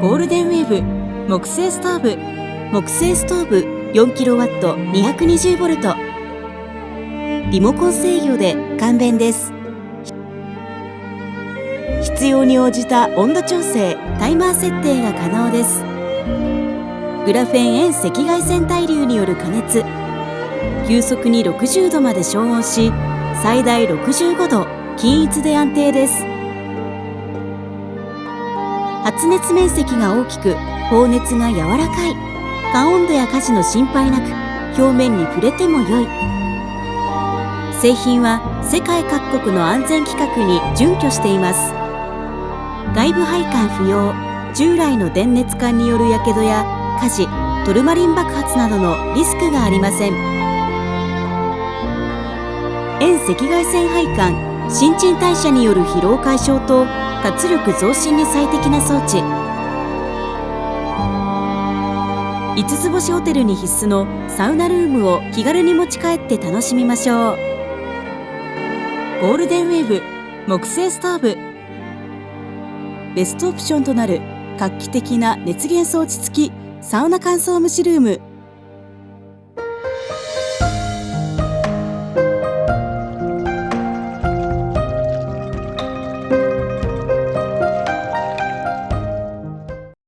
ゴールデンウェーブ木製ストーブ 4kW220V リモコン制御で簡便です。必要に応じた温度調整・タイマー設定が可能です。グラフェン遠赤外線対流による加熱、急速に60度まで昇温し、最大65度均一で安定です。発熱面積が大きく、放熱が柔らかい、過温度や火事の心配なく、表面に触れても良い。製品は世界各国の安全規格に準拠しています。外部配管不要、従来の電熱管によるやけどや火事、トルマリン爆発などのリスクがありません。遠赤外線配管、新陳代謝による疲労解消と活力増進に最適な装置。5つ星ホテルに必須のサウナルームを気軽に持ち帰って楽しみましょう。ゴールデンウェーブ木製ストーブ、ベストオプションとなる画期的な熱源装置付きサウナ乾燥蒸しルーム。